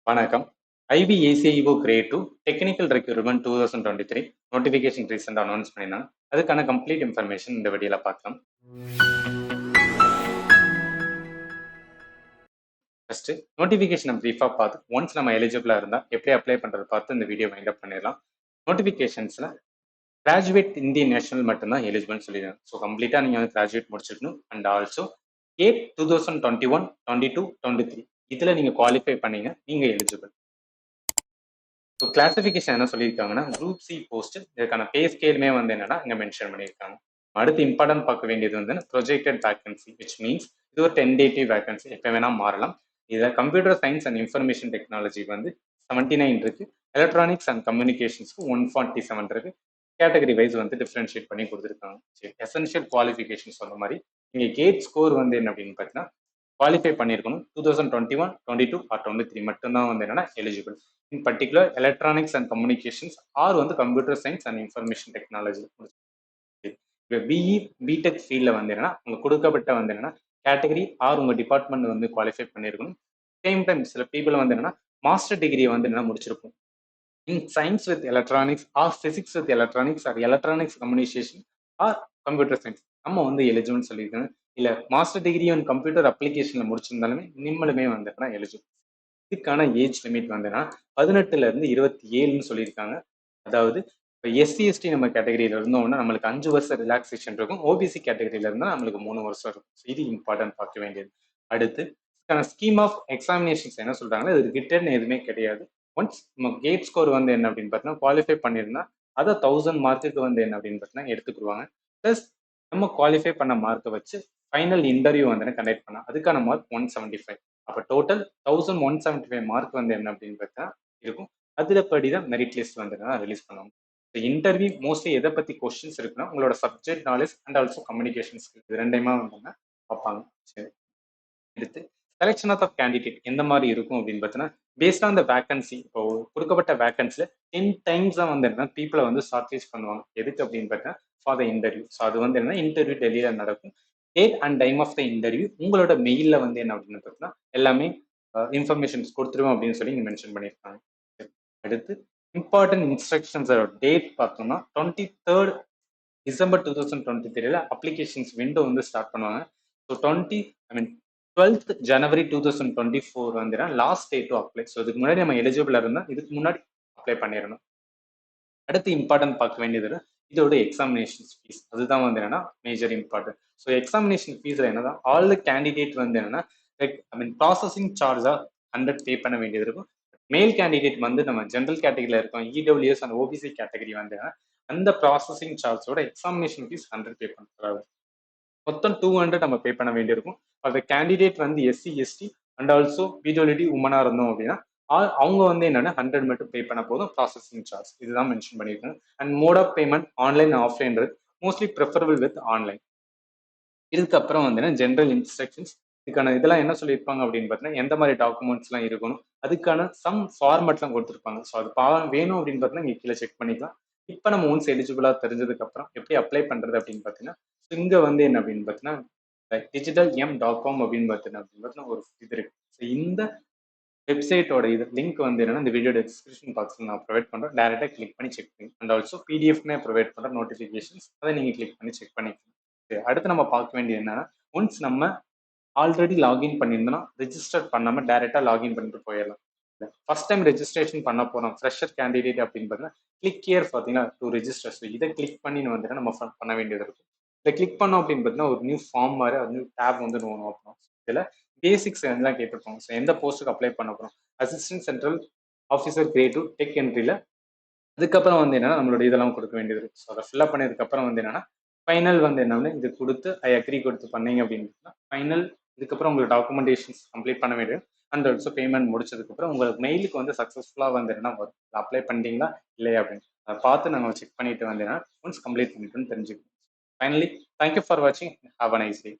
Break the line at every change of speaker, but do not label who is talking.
வணக்கம். IBACIO Grade 2 Technical Requirement 2023 notification ரீசெண்டா announce பண்ணியிருந்தாங்க. அதுக்கான கம்ப்ளீட் இன்ஃபர்மேஷன் இந்த வீடியோல பார்க்கலாம். ஃபர்ஸ்ட் நோட்டிஃபிகேஷன் பிரீஃபா பார்த்து ஒன்ஸ் நம்ம எலிஜிபிளா இருந்தா எப்படி அப்ளை பண்றது பார்த்து இந்த வீடியோ வைண்ட் அப் பண்ணிடலாம். நோட்டிஃபிகேஷன்ஸ்ல கிராஜுவேட் இந்தியன் நேஷனல் மட்டும்தான் எலிஜிபிள்னு சொல்லிடுறாங்க. ஸோ கம்ப்ளீட்டா நீங்க வந்து கிராஜுவேட் முடிச்சிருக்கணும். அண்ட் ஆல்சோ கேட் 2021, 22, 23 இதுல நீங்க குவாலிஃபை பண்ணீங்க, நீங்க எலிஜிபிள். ஸோ கிளாசிஃபிகேஷன் என்ன சொல்லியிருக்காங்கன்னா குரூப் சி போஸ்ட் இதுக்கான பே ஸ்கேலுமே வந்து என்னன்னா இங்க மென்ஷன் பண்ணியிருக்காங்க. அடுத்து இம்பார்ட்டன்ட் பார்க்க வேண்டியது வந்து ப்ரொஜெக்டட் வேகன்சி விச் மீன்ஸ் இது ஒரு டென்டேட்டிவ் வேகன்சி எப்போ வேணா மாறலாம். இதில் computer science and information technology வந்து 79 இருக்கு, எலக்ட்ரானிக்ஸ் அண்ட் கம்யூனிகேஷன்ஸ்க்கு 147 இருக்கு. கேட்டகரி வைஸ் வந்து டிஃபரன்ஷியேட் பண்ணி கொடுத்துருக்காங்க. சரி, எசென்ஷியல் குவாலிஃபிகேஷன் சொன்ன மாதிரி இங்கே கேட் ஸ்கோர் வந்து என்ன அப்படின்னு பார்த்தீங்கன்னா குவாலிஃபை பண்ணியிருக்கணும் 2021, 22 ஆர் 23 மட்டும்தான் வந்து என்னன்னா eligible. In particular electronics and communications or வந்து computer science and information technology. இப்போ பிஇ பிடெக் ஃபீல்டில் வந்து என்னன்னா உங்களுக்கு கொடுக்கப்பட்ட வந்து என்னன்னா கேட்டகரி ஆர் உங்கள் டிபார்ட்மெண்ட் வந்து குவாலிஃபை பண்ணியிருக்கணும். சேம் டைம் சில பீப்புள் வந்து என்னன்னா மாஸ்டர் டிகிரியை வந்து என்ன முடிச்சிருக்கும் in science with electronics or physics with electronics or electronics communication or computer science நம்ம வந்து எலிஜிபிள்னு சொல்லியிருக்காங்க. இல்ல மாஸ்டர் டிகிரி அண்ட் கம்ப்யூட்டர் அப்ளிகேஷன்ல முடிச்சிருந்தாலுமே நிம்மளுமே வந்து எலிஜிபிள். இதுக்கான ஏஜ் லிமிட் வந்துன்னா 18ல இருந்து 27ன்னு சொல்லியிருக்காங்க. அதாவது இப்போ எஸ்சி எஸ்டி நம்ம கேட்டகரியில இருந்தோம்னா நம்மளுக்கு 5 வருஷம் ரிலாக்ஸேஷன் இருக்கும். ஓபிசி கேட்டகரியில இருந்தா நம்மளுக்கு 3 வருஷம் இருக்கும். இது இம்பார்ட்டன்ட் பார்க்க வேண்டியது. அடுத்து ஸ்கீம் ஆஃப் எக்ஸாமினேஷன்ஸ் என்ன சொல்றாங்கன்னா இது ரிட்டர்ன் எதுவுமே கிடையாது. ஒன்ஸ் நம்ம கேட் ஸ்கோர் வந்து என்ன அப்படின்னு பார்த்தீங்கன்னா குவாலிஃபை பண்ணியிருந்தா அதை 1000 மார்க்குக்கு வந்து என்ன அப்படின்னு பார்த்தீங்கன்னா எடுத்துக்கிடுவாங்க. ப்ளஸ் நம்ம குவாலிஃபை பண்ண மார்க்கை வச்சு ஃபைனல் இன்டர்வியூ வந்து கண்டக்ட் பண்ணலாம். அதுக்கான மார்க் 175. அப்போ டோட்டல் 1175 மார்க் வந்து என்ன அப்படின்னு பார்த்தா இருக்கும். அதுல படிதான் மெரிட் லிஸ்ட் வந்து ரிலீஸ் பண்ணுவாங்க. இன்டர்வியூ மோஸ்ட்லி எதை பத்தி கொஸ்டின்ஸ் இருக்குன்னா உங்களோட subject knowledge and also communication skill இது ரெண்டையுமே வந்து பார்ப்பாங்க. சரி, எடுத்து செலெக்ஷன் ஆஃப் கேண்டிடேட் எந்த மாதிரி இருக்கும் அப்படின்னு பார்த்தீங்கன்னா பேஸ்ட் ஆன் த வேகன்சி. இப்போ கொடுக்கப்பட்ட வேகன்சில 10 டைம்ஸ் தான் வந்து என்ன பீப்புளை வந்து ஷார்ட் லிஸ்ட் பண்ணுவாங்க. எதுக்கு அப்படின்னு பார்த்தீங்கன்னா ஃபார் த இன்டர்வியூ. ஸோ அது வந்து என்ன இன்டர்வியூ டெல்லியில நடக்கும். Date and time of the interview உங்களோட மெயிலில் வந்து என்ன அப்படின்னு பார்த்தீங்கன்னா எல்லாமே இன்ஃபர்மேஷன்ஸ் கொடுத்துருவோம் அப்படின்னு சொல்லி இங்கே மென்ஷன் பண்ணியிருக்காங்க. அடுத்து இம்பார்ட்டன்ட் இன்ஸ்ட்ரக்ஷன்ஸ் டேட் பார்த்தோம்னா 23rd டிசம்பர் 2023 அப்ளிகேஷன்ஸ் விண்டோ வந்து ஸ்டார்ட் பண்ணுவாங்க. ஸோ 12th ஜனவரி 2024 வந்து last day to apply. So இதுக்கு முன்னாடி நம்ம எலிஜிபிள் இருந்தால் இதுக்கு முன்னாடி அப்ளை பண்ணிடணும். அடுத்து இம்பார்ட்டன்ட் பார்க்க வேண்டியது இதோட எக்ஸாமினேஷன் ஃபீஸ். அதுதான் வந்து என்னன்னா மேஜர் இம்பார்ட்டன்ட். ஸோ எக்ஸாமினேஷன் ஃபீஸ்ல என்னதான் ஆல் த கேண்டிடேட் வந்து என்னன்னா லைக் ப்ராசஸிங் சார்ஜா 100 பே பண்ண வேண்டியது இருக்கும். மேல் கேண்டிடேட் வந்து நம்ம ஜென்ரல் கேட்டகரியில இருக்கோம், இடபிள்யூஎஸ் அண்ட் ஓபிசி கேட்டகரி வந்து அந்த ப்ராசஸிங் சார்ஜோட எக்ஸாமினேஷன் ஃபீஸ் 100 பே பண்ணுறாங்க. மொத்தம் 200 நம்ம பே பண்ண வேண்டியிருக்கும். அந்த கேண்டிடேட் வந்து SC ST and also PWD உமனா இருந்தோம் அப்படின்னா அவங்க வந்து என்னன்னா 100 மட்டும் பே பண்ண போதும் ப்ராசஸிங் சார்ஜ். இதுதான் மென்ஷன் பண்ணியிருக்காங்க. And mode of payment online offline mostly preferable with online. இதுக்கப்புறம் வந்து ஜென்ரல் இன்ஸ்ட்ரக்ஷன்ஸ் இதுக்கான இதெல்லாம் என்ன சொல்லியிருப்பாங்க அப்படின்னு பார்த்தீங்கன்னா எந்த மாதிரி டாக்குமெண்ட்ஸ்லாம் இருக்கணும் அதுக்கான சம் ஃபார்மெட்லாம் கொடுத்துருப்பாங்க. ஸோ அது வேணும் அப்படின்னு பார்த்தீங்கன்னா இங்கே கீழே செக் பண்ணிக்கலாம். இப்போ நம்ம ஒன்ஸ் எலிஜிபிளாக தெரிஞ்சதுக்கு அப்புறம் எப்படி அப்ளை பண்ணுறது அப்படின்னு பார்த்தீங்கன்னா இங்கே வந்து என்ன அப்படின்னு பார்த்தீங்கன்னா digital-m.com அப்படின்னு பார்த்தீங்கன்னா ஒரு இது இருக்கு. ஸோ இந்த வெப்சைட்டோட இது லிங்க் வந்து என்னன்னா இந்த வீடியோ டிஸ்கிரிப்ஷன் பாக்ஸில் நான் ப்ரொவைட் பண்ணுறேன். டேரெக்டாக கிளிக் பண்ணி செக் பண்ணி அண்ட் ஆல்சோ பிடிஎஃப்மே ப்ரொவைட் பண்ணுற நோட்டிஃபிகேஷன்ஸ் அதை நீங்கள் கிளிக் பண்ணி செக் பண்ணிக்கலாம். அடுத்து நம்ம பார்க்க வேண்டியது என்னன்னா ஒன்ஸ் நம்ம ஆல்ரெடி லாகின் பண்ணியிருந்தோம்னா ரெஜிஸ்டர் பண்ணாமல் டேரெக்டாக லாகின் பண்ணிட்டு போயிடலாம். ஃபர்ஸ்ட் டைம் ரெஜிஸ்ட்ரேஷன் பண்ண போகிறோம் ஃப்ரெஷர் கேண்டிடேட் அப்படின்னு பார்த்தீங்கன்னா கிளிக் ஹியர் பார்த்தீங்கன்னா டு ரெஜிஸ்டர். ஸோ இதை கிளிக் பண்ணி வந்துட்டு நம்ம பண்ண வேண்டியது இருக்கும். இதை கிளிக் பண்ணோம் அப்படின்னு பார்த்தீங்கன்னா ஒரு நியூ ஃபார்ம் மாதிரி ஒரு நியூ டேப் வந்து ஒன்று ஓப்பன். இதில் பேசிக்ஸ் எல்லாம் கேட்டிருப்பாங்க. ஸோ எந்த போஸ்ட்டுக்கு அப்ளை பண்ண போகிறோம் assistant central officer grade 2 tech என்ட்ரியில். அதுக்கப்புறம் வந்து என்னன்னா நம்மளோட இதெல்லாம் கொடுக்க வேண்டியது இருக்கு. ஸோ அதை ஃபில்அப் பண்ணதுக்கு அப்புறம் வந்து என்னன்னா ஃபைனல் வந்து என்னன்னு இது கொடுத்து ஐ அக்ரி கொடுத்து பண்ணீங்க அப்படின்னு ஃபைனல். இதுக்கப்புறம் உங்களுக்கு டாக்குமெண்டேஷன்ஸ் கம்ப்ளீட் பண்ண வேண்டியது. அண்ட் ஆல்சோ பேமெண்ட் முடிச்சதுக்கப்புறம் உங்களுக்கு மெயிலுக்கு வந்து சக்ஸஸ்ஃபுல்லாக வந்து என்ன வரும் அப்ளை பண்ணிட்டீங்களா இல்லையா அப்படின்னு அதை பார்த்து நாங்கள் செக் பண்ணிட்டு வந்து ஒன்ஸ் கம்ப்ளீட் பண்ணிட்டோம்னு தெரிஞ்சுக்கணும். ஃபைனலி தேங்க்யூ ஃபார் வாட்சிங். Have a nice day.